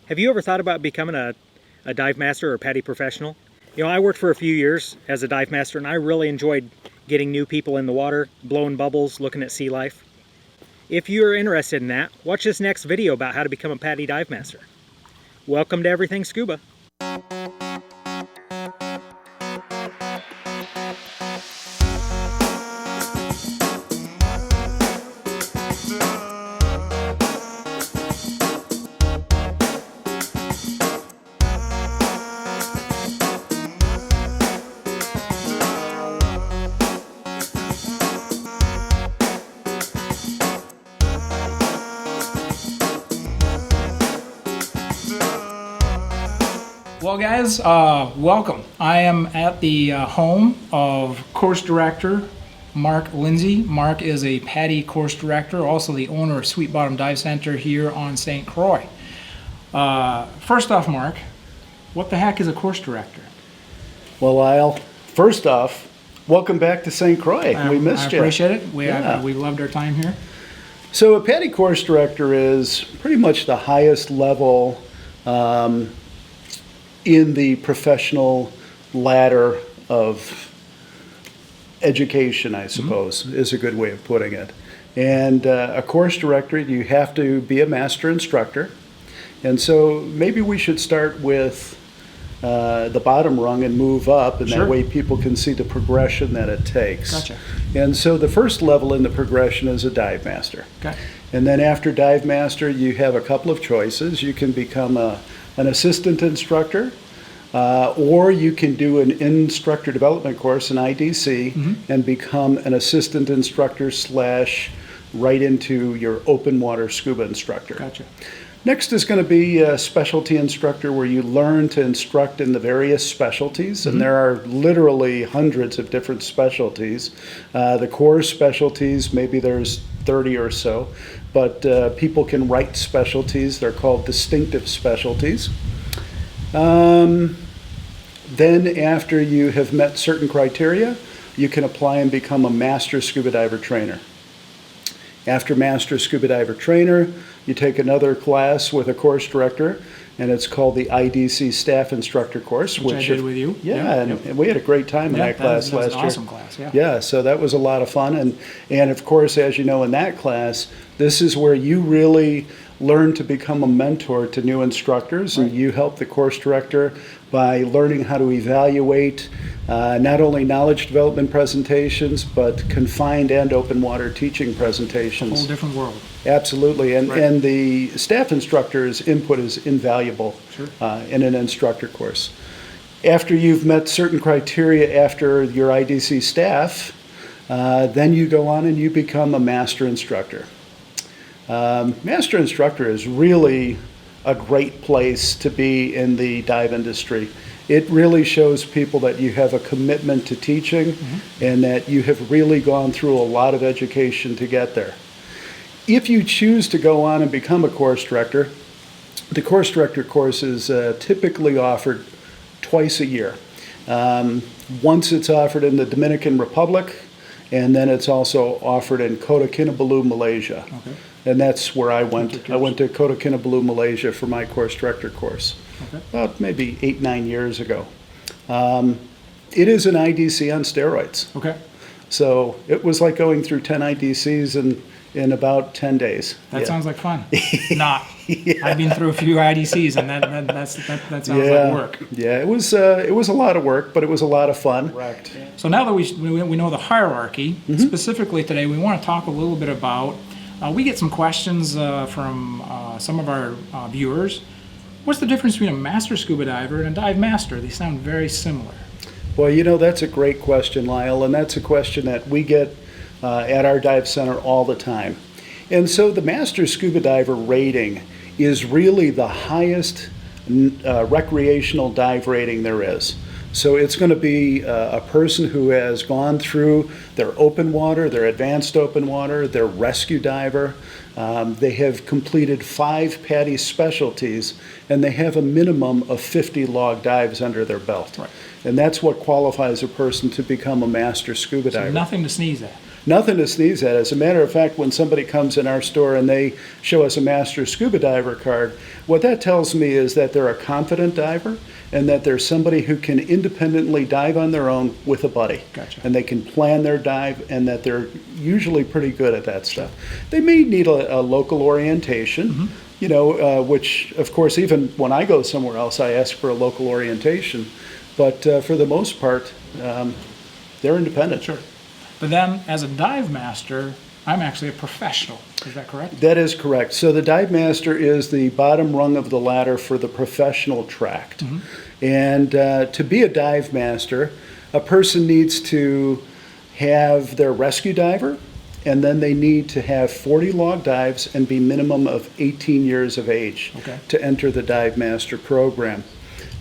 Have you ever thought about becoming a dive master or PADi professional? You know, I worked for a few years as a dive master and I really enjoyed getting new people in the water, blowing bubbles, looking at sea life. If you're interested in that, watch this next video about how to become a PADi dive master. Welcome to Everything Scuba. Well guys, welcome. I am at the home of Course Director Mark Linse. Mark is a PADi Course Director, also the owner of Sweet Bottom Dive Center here on St. Croix. First off, Mark, what the heck is a Course Director? Well, Lyell, first off, welcome back to St. Croix. We missed you. I appreciate it. We loved our time here. So a PADi Course Director is pretty much the highest level in the professional ladder of education, I suppose, is a good way of putting it. And a course director, you have to be a master instructor. And so maybe we should start with the bottom rung and move up, and that way people can see the progression that it takes. Gotcha. And so the first level in the progression is a dive master. Okay. And then after dive master, you have a couple of choices. You can become an assistant instructor, or you can do an instructor development course, an IDC, and become an assistant instructor / right into your open water scuba instructor. Gotcha. Next is going to be a specialty instructor, where you learn to instruct in the various specialties, and there are literally hundreds of different specialties. The core specialties, maybe there's 30 or so, but people can write specialties. They're called distinctive specialties. Then after you have met certain criteria, you can apply and become a Master Scuba Diver trainer. After Master Scuba Diver trainer, you take another class with a course director, and it's called the IDC Staff Instructor course. Which I did with you. Yeah, and we had a great time in that class last year. An awesome class, yeah. Yeah, so that was a lot of fun. And of course, as you know, in that class, this is where you really learn to become a mentor to new instructors, and you help the course director by learning how to evaluate not only knowledge development presentations, but confined and open water teaching presentations. A whole different world. Absolutely, and the staff instructor's input is invaluable in an instructor course. After you've met certain criteria after your IDC staff, then you go on and you become a master instructor. Master instructor is really a great place to be in the dive industry. It really shows people that you have a commitment to teaching and that you have really gone through a lot of education to get there. If you choose to go on and become a course director, the course director course is typically offered twice a year. Once it's offered in the Dominican Republic, and then it's also offered in Kota Kinabalu, Malaysia. Okay. And that's where I went. I went to Kota Kinabalu, Malaysia for my course director course, about maybe 8-9 years ago. It is an IDC on steroids. Okay. So it was like going through 10 IDCs in about 10 days. That sounds like fun. I've been through a few IDCs, and that sounds like work. Yeah, it was a lot of work, but it was a lot of fun. Correct. So now that we know the hierarchy, specifically today, we want to talk a little bit about. We get some questions from some of our viewers. What's the difference between a master scuba diver and a dive master? They sound very similar. Well, you know, that's a great question, Lyell, and that's a question that we get at our dive center all the time. And so the Master Scuba Diver rating is really the highest recreational dive rating there is. So it's going to be a person who has gone through their open water, their advanced open water, their rescue diver. They have completed 5 PADi specialties, and they have a minimum of 50 log dives under their belt. Right. And that's what qualifies a person to become a master scuba diver. So nothing to sneeze at. Nothing to sneeze at. As a matter of fact, when somebody comes in our store and they show us a Master Scuba Diver card, what that tells me is that they're a confident diver and that they're somebody who can independently dive on their own with a buddy. Gotcha. And they can plan their dive, and that they're usually pretty good at that stuff. They may need a local orientation, you know, which, of course, even when I go somewhere else, I ask for a local orientation. But for the most part, they're independent. Sure. But then, as a dive master, I'm actually a professional. Is that correct? That is correct. So the dive master is the bottom rung of the ladder for the professional tract. And to be a dive master, a person needs to have their rescue diver, and then they need to have 40 log dives and be minimum of 18 years of age to enter the dive master program.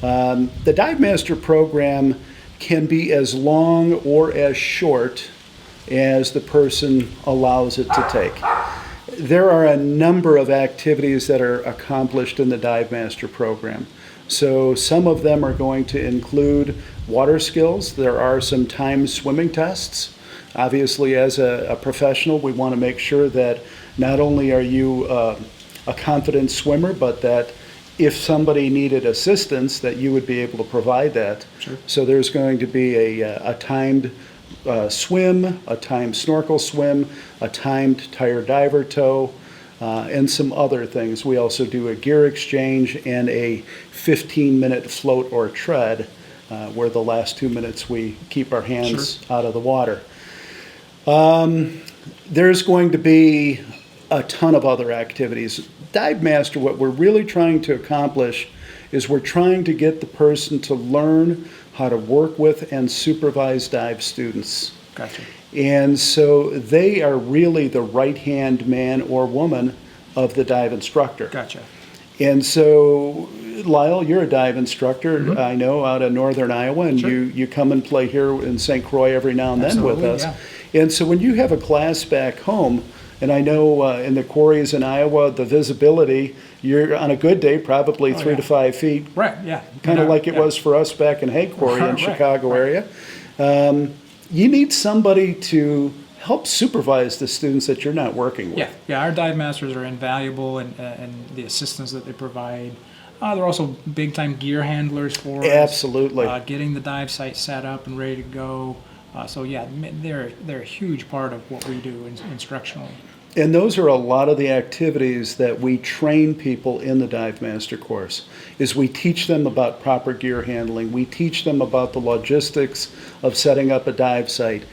The dive master program can be as long or as short as the person allows it to take. There are a number of activities that are accomplished in the Dive Master program. So some of them are going to include water skills. There are some timed swimming tests. Obviously, as a professional, we want to make sure that not only are you a confident swimmer, but that if somebody needed assistance, that you would be able to provide that. Sure. So there's going to be a timed swim, a timed snorkel swim, a timed tire diver tow, and some other things. We also do a gear exchange and a 15-minute float or tread, where the last 2 minutes we keep our hands out of the water. There's going to be a ton of other activities. Dive Master, what we're really trying to accomplish is we're trying to get the person to learn how to work with and supervise dive students. Gotcha. And so they are really the right-hand man or woman of the dive instructor. Gotcha. And so, Lyell, you're a dive instructor, I know, out of northern Iowa, and you come and play here in St. Croix every now and then with us. Yeah. And so when you have a class back home, and I know in the quarries in Iowa, the visibility, you're on a good day, probably 3 to 5 feet. Right, yeah. Kind of like it was for us back in Hay Quarry in Chicago area. You need somebody to help supervise the students that you're not working with. Yeah, our dive masters are invaluable, and the assistance that they provide. They're also big-time gear handlers for us. Absolutely. Getting the dive site set up and ready to go. So yeah, they're a huge part of what we do instructionally. And those are a lot of the activities that we train people in the Dive Master course, is we teach them about proper gear handling. We teach them about the logistics of setting up a dive site.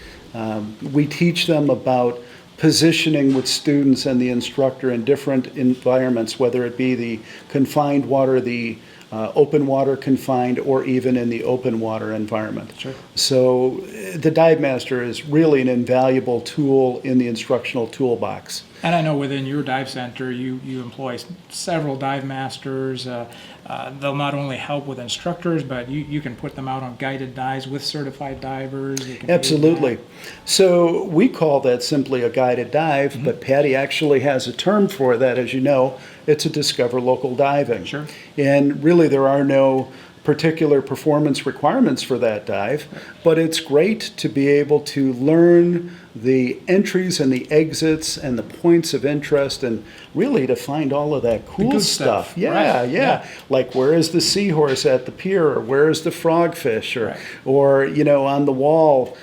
We teach them about positioning with students and the instructor in different environments, whether it be the confined water, the open water confined, or even in the open water environment. Sure. So the Dive Master is really an invaluable tool in the instructional toolbox. And I know within your dive center, you employ several dive masters. They'll not only help with instructors, but you can put them out on guided dives with certified divers. Absolutely. So we call that simply a guided dive, but PADI actually has a term for that, as you know. It's a discover local diving. Sure. And really there are no particular performance requirements for that dive, but it's great to be able to learn the entries and the exits and the points of interest, and really to find all of that cool stuff. Yeah, right. yeah. Like, where is the seahorse at the pier, or where is the frogfish, or you know, on the wall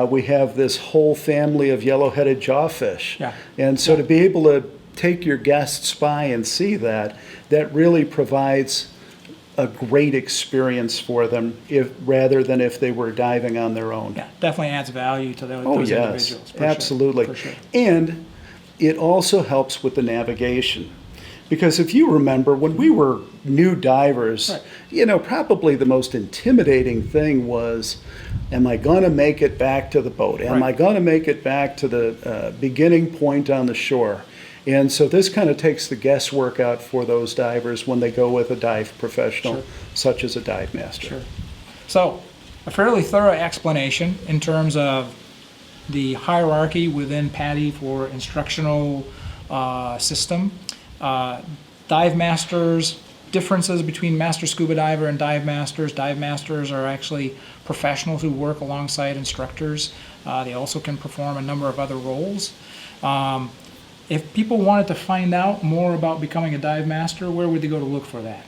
we have this whole family of yellow-headed jawfish. Yeah. And so to be able to take your guests by and see that really provides a great experience for them, rather than if they were diving on their own. Yeah, definitely adds value to those individuals. For Absolutely. Sure. For sure. And it also helps with the navigation. Because if you remember, when we were new divers, you know, probably the most intimidating thing was, am I going to make it back to the boat? Am I going to make it back to the beginning point on the shore? And so this kind of takes the guesswork out for those divers when they go with a dive professional, such as a dive master. Sure. So, a fairly thorough explanation in terms of the hierarchy within PADI for instructional system. Dive masters differences between Master Scuba Diver and Dive Masters. Dive Masters are actually professionals who work alongside instructors. They also can perform a number of other roles. If people wanted to find out more about becoming a Dive Master, where would they go to look for that?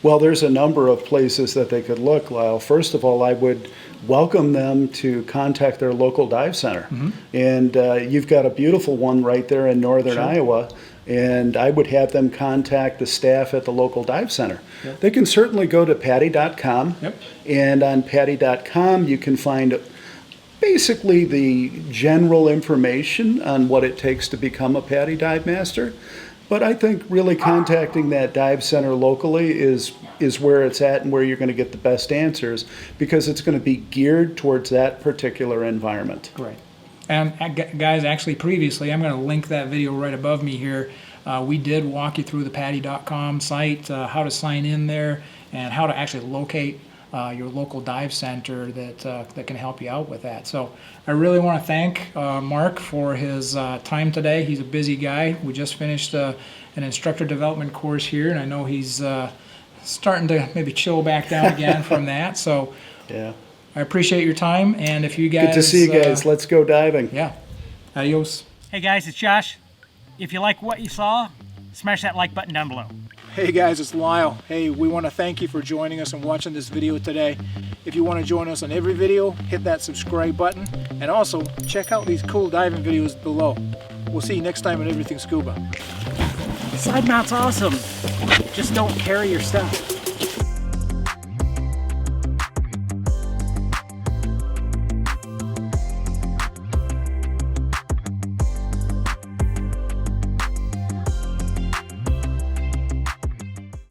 Well, there's a number of places that they could look, Lyle. First of all, I would welcome them to contact their local dive center. And you've got a beautiful one right there in northern Iowa, and I would have them contact the staff at the local dive center. They can certainly go to PADi.com, and on PADi.com you can find basically the general information on what it takes to become a PADi Dive Master. But I think really contacting that dive center locally is where it's at and where you're going to get the best answers, because it's going to be geared towards that particular environment. Right. And guys, actually previously, I'm going to link that video right above me here. We did walk you through the PADi.com site, how to sign in there, and how to actually locate your local dive center that can help you out with that. So I really want to thank Mark for his time today. He's a busy guy. We just finished an instructor development course here, and I know he's starting to maybe chill back down again from that. So Yeah. I appreciate your time, and if you guys... Good to see you guys. Let's go diving. Yeah. Adios. Hey guys, it's Josh. If you like what you saw, smash that like button down below. Hey guys, it's Lyell. Hey, we want to thank you for joining us and watching this video today. If you want to join us on every video, hit that subscribe button, and also check out these cool diving videos below. We'll see you next time on Everything Scuba. Side mount's awesome. Just don't carry your stuff.